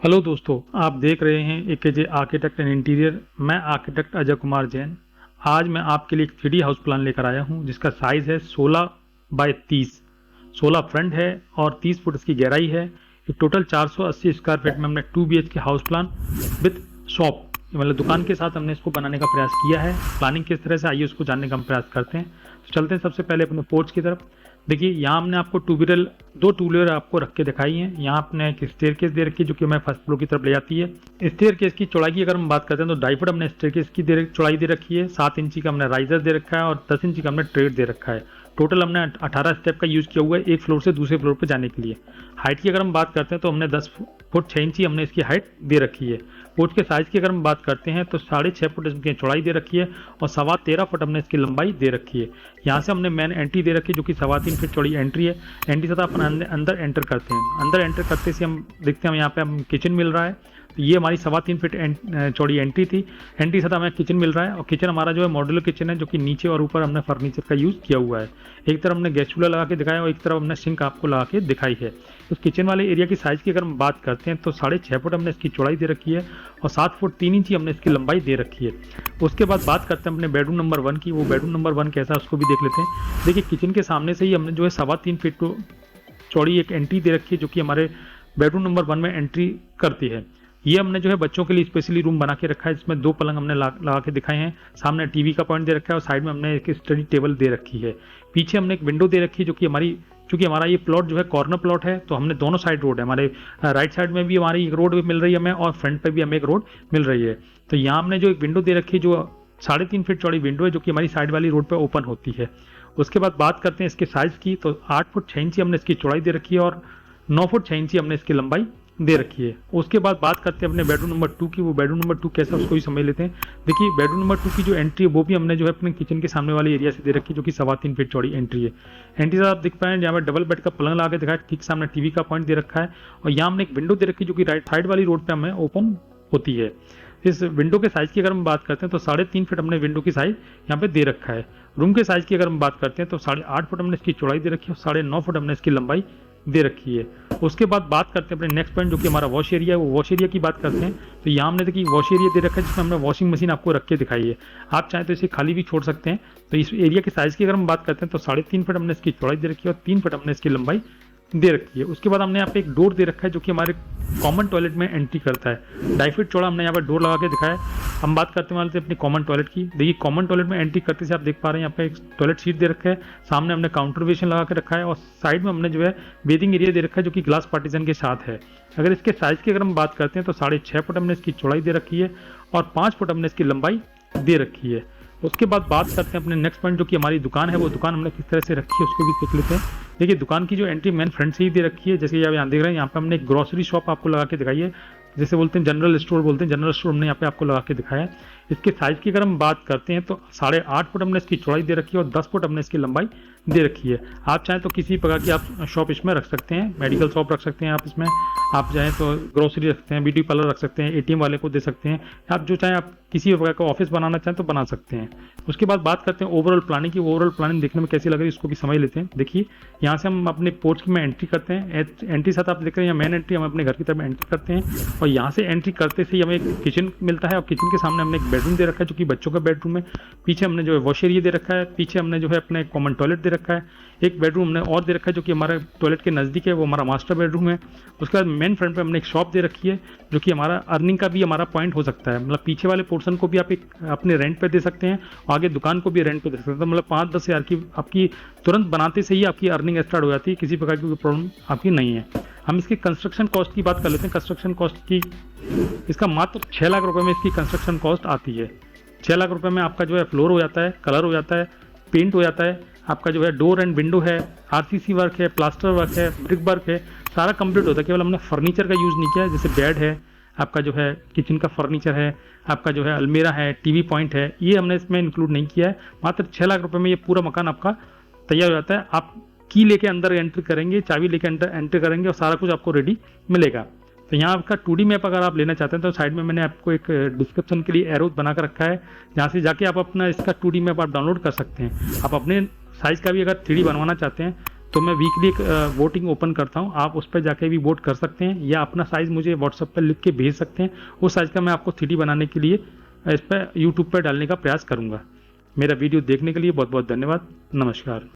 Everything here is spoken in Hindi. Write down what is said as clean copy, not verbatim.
हेलो दोस्तों, आप देख रहे हैं एकेजे आर्किटेक्ट एंड इंटीरियर। मैं आर्किटेक्ट अजय कुमार जैन। आज मैं आपके लिए एक 3D हाउस प्लान लेकर आया हूं जिसका साइज़ है 16 बाय 30। 16 फ्रंट है और 30 फुट इसकी गहराई है। ये टोटल 480 स्क्वायर फीट में हमने 2 BHK house plan with shop मतलब दुकान के साथ हमने इसको बनाने का प्रयास किया है। प्लानिंग किस तरह से, आइए उसको जानने का हम प्रयास करते हैं। तो चलते हैं सबसे पहले अपने पोर्च की तरफ। देखिए, यहाँ हमने आपको दो टू व्हीलर आपको रख के दिखाई है। यहाँ आपने एक स्टेयरकेस दे रखी है जो कि हमें फर्स्ट फ्लोर की तरफ ले जाती है। स्टेयरकेस की चौड़ाई की अगर हम बात करते हैं तो 2.5 फुट हमने स्टेयरकेस की चौड़ाई दे रखी है। 7 इंची का हमने राइजर दे रखा है और 10 इंची का हमने ट्रेड दे रखा है। टोटल हमने 18 स्टेप का यूज़ किया हुआ है एक फ्लोर से दूसरे फ्लोर पर जाने के लिए। हाइट की अगर हम बात करते हैं तो हमने 10 फुट 6 इंची हमने इसकी हाइट दे रखी है। पोर्च के साइज़ की अगर हम बात करते हैं तो 6.5 फुट इसकी चौड़ाई दे रखी है और 13.25 फुट हमने इसकी लंबाई दे रखी है। यहाँ से हमने मेन एंट्री दे रखी है जो कि 3.25 फीट चौड़ी एंट्री है। एंट्री से तो अपन अंदर एंटर करते हैं। अंदर एंटर करते से हम देखते हैं यहाँ पे हम किचन मिल रहा है। तो ये हमारी 3.25 फीट चौड़ी एंट्री थी। एंट्री से हमें किचन मिल रहा है और किचन हमारा जो है मॉड्यूलर किचन है जो कि नीचे और ऊपर हमने फर्नीचर का यूज़ किया हुआ है। एक तरफ हमने गैस चूल्हा लगा के दिखाया और एक तरफ हमने सिंक आपको लगा के दिखाई है। उस किचन वाले एरिया की साइज़ की अगर हम बात करते हैं तो 6.5 फुट हमने इसकी चौड़ाई दे रखी है और 7 फुट 3 इंची हमने इसकी लंबाई दे रखी है। उसके बाद बात करते हैं अपने बेडरूम नंबर 1 की। वो बेडरूम नंबर 1 कैसा है उसको भी देख लेते हैं। देखिए, किचन के सामने से ही हमने जो है 3.25 फीट चौड़ी एक एंट्री दे रखी है जो कि हमारे बेडरूम नंबर 1 में एंट्री करती है। ये हमने जो है बच्चों के लिए स्पेशली रूम बना के रखा है जिसमें 2 पलंग हमने लगा के दिखाए हैं। सामने टीवी का पॉइंट दे रखा है और साइड में हमने एक स्टडी टेबल दे रखी है। पीछे हमने एक विंडो दे रखी है जो कि चूंकि हमारा ये प्लॉट जो है कॉर्नर प्लॉट है तो हमने दोनों साइड रोड है। हमारे राइट साइड में भी हमारी एक रोड मिल रही है हमें और फ्रंट पे भी हमें एक रोड मिल रही है। तो यहाँ हमने जो एक विंडो दे रखी है जो 3.5 फीट चौड़ी विंडो है जो कि हमारी साइड वाली रोड पे ओपन होती है। उसके बाद बात करते हैं इसके साइज़ की। तो 8 फुट 6 इंची हमने इसकी चौड़ाई दे रखी है और 9 फुट 6 इंची हमने इसकी लंबाई दे रखी है। उसके बाद बात करते हैं अपने बेडरूम नंबर 2 की। वो बेडरूम नंबर 2 कैसा उसको भी समझ लेते हैं। देखिए, बेडरूम नंबर 2 की जो एंट्री है वो भी हमने जो है अपने किचन के सामने वाले एरिया से दे रखी है जो कि 3.25 फीट चौड़ी एंट्री है। एंट्री से आप देख पाए जहाँ पर डबल बेड का पलंग लगा के दिखाया, ठीक सामने टीवी का पॉइंट दे रखा है और यहाँ हमने एक विंडो दे रखी है जो कि राइट साइड वाली रोड पर हमें ओपन होती है। इस विंडो के साइज़ की अगर हम बात करते हैं तो 3.5 फीट हमने विंडो की साइज़ यहाँ पे दे रखा है। रूम के साइज़ की अगर हम बात करते हैं तो 8.5 फुट हमने इसकी चौड़ाई दे रखी है और 9.5 फुट हमने इसकी लंबाई दे रखी है। उसके बाद बात करते हैं अपने नेक्स्ट पॉइंट जो कि हमारा वॉश एरिया है। वो वॉश एरिया की बात करते हैं तो यहाँ हमने देखिए वॉश एरिया दे रखा है जिसमें हमने वॉशिंग मशीन आपको रख के दिखाई है। आप चाहें तो इसे खाली भी छोड़ सकते हैं। तो इस एरिया के साइज़ की अगर हम बात करते हैं तो 3.5 फीट हमने इसकी चौड़ाई दे रखी है और 3 फीट हमने इसकी लंबाई दे रखी है। उसके बाद हमने यहाँ पे एक डोर दे रखा है जो कि हमारे कॉमन टॉयलेट में एंट्री करता है। 2.5 फीट चौड़ा हमने यहाँ पर डोर लगा के दिखाया है। हम बात करते हैं अपनी कॉमन टॉयलेट की। देखिए, कॉमन टॉयलेट में एंट्री करते से आप देख पा रहे हैं यहाँ पे एक टॉयलेट सीट दे रखा है। सामने हमने काउंटर बेसिन लगा के रखा है और साइड में हमने जो है बेदिंग एरिया दे रखा है जो कि ग्लास पार्टीशन के साथ है। अगर इसके साइज़ की अगर हम बात करते हैं तो 6.5 फुट हमने इसकी चौड़ाई दे रखी है और 5 फुट हमने इसकी लंबाई दे रखी है। उसके बाद बात करते हैं अपने नेक्स्ट पॉइंट जो कि हमारी दुकान है। वो दुकान हमने किस तरह से रखी है उसको भी देख लेते हैं। देखिए, दुकान की जो एंट्री मेन फ्रंट से ही दे रखी है। जैसे आप यहाँ देख रहे हैं, यहाँ पे हमने एक ग्रोसरी शॉप आपको लगा के दिखाई है, जैसे बोलते हैं जनरल स्टोर बोलते हैं। जनरल स्टोर हमने यहाँ पे आपको लगा के दिखाया है। इसके साइज़ की अगर हम बात करते हैं तो 8.5 फुट हमने इसकी चौड़ाई दे रखी है और 10 फुट हमने इसकी लंबाई दे रखी है। आप चाहें तो किसी प्रकार की आप शॉप इसमें रख सकते हैं। मेडिकल शॉप रख सकते हैं आप इसमें, आप चाहें तो ग्रोसरी रख सकते हैं, ब्यूटी पार्लर रख सकते हैं, ATM वाले को दे सकते हैं। आप जो चाहें आप किसी प्रकार का ऑफिस बनाना चाहें तो बना सकते हैं। उसके बाद बात करते हैं ओवरऑल प्लानिंग की। ओवरऑल प्लानिंग देखने में कैसी लग रही है उसको भी समझ लेते हैं। देखिए, यहाँ से हम अपने पोर्च में एंट्री करते हैं। एंट्री साथ आप देख रहे हैं मेन एंट्री, हम अपने घर की तरफ एंट्री करते हैं और यहाँ से एंट्री करते से ही हमें एक किचन मिलता है और किचन के सामने हमने एक बेडरूम दे रखा है जो कि बच्चों का बेडरूम है। पीछे हमने जो है वॉश एरिया दे रखा है। पीछे हमने जो है अपने कॉमन टॉयलेट दे रखा है। एक बेडरूम हमने और दे रखा है जो कि हमारे टॉयलेट के नज़दीक है, वो हमारा मास्टर बेडरूम है। उसके बाद मेन फ्रंट पे हमने एक शॉप दे रखी है जो कि हमारा अर्निंग का भी हमारा पॉइंट हो सकता है। मतलब पीछे वाले पोर्शन को भी आप एक अपने रेंट पे दे सकते हैं और आगे दुकान को भी रेंट पे दे सकते हैं। तो मतलब 5-10 हज़ार की आपकी तुरंत बनाते से ही आपकी अर्निंग स्टार्ट हो जाती है। किसी प्रकार की प्रॉब्लम आपकी नहीं है। हम इसकी कंस्ट्रक्शन कॉस्ट की बात कर लेते हैं। कंस्ट्रक्शन कॉस्ट की इसका मात्र 6 लाख रुपए में इसकी कंस्ट्रक्शन कॉस्ट आती है। 6 लाख रुपए में आपका जो है फ्लोर हो जाता है, कलर हो जाता है, पेंट हो जाता है, आपका जो है डोर एंड विंडो है, RCC वर्क है, प्लास्टर वर्क है, ब्रिक वर्क है, सारा कंप्लीट होता है। केवल हमने फर्नीचर का यूज़ नहीं किया है। जैसे बेड है, आपका जो है किचन का फर्नीचर है, आपका जो है अलमीरा है, टीवी पॉइंट है, ये हमने इसमें इंक्लूड नहीं किया है। मात्र 6 लाख रुपए में ये पूरा मकान आपका तैयार हो जाता है। आप की लेके अंदर एंटर करेंगे, चाबी लेके एंटर करेंगे और सारा कुछ आपको रेडी मिलेगा। तो यहाँ आपका 2D मैप अगर आप लेना चाहते हैं तो साइड में मैंने आपको एक डिस्क्रिप्शन के लिए एरो बना कर रखा है, जहाँ से जाके आप अपना इसका 2D मैप आप डाउनलोड कर सकते हैं। आप अपने साइज़ का भी अगर 3D बनवाना चाहते हैं तो मैं वीकली एक वोटिंग ओपन करता हूँ, आप उस पर जाके भी वोट कर सकते हैं या अपना साइज़ मुझे व्हाट्सएप पर लिख के भेज सकते हैं। उस साइज़ का मैं आपको 3D बनाने के लिए इस पर यूट्यूब पर डालने का प्रयास करूँगा। मेरा वीडियो देखने के लिए बहुत बहुत धन्यवाद। नमस्कार।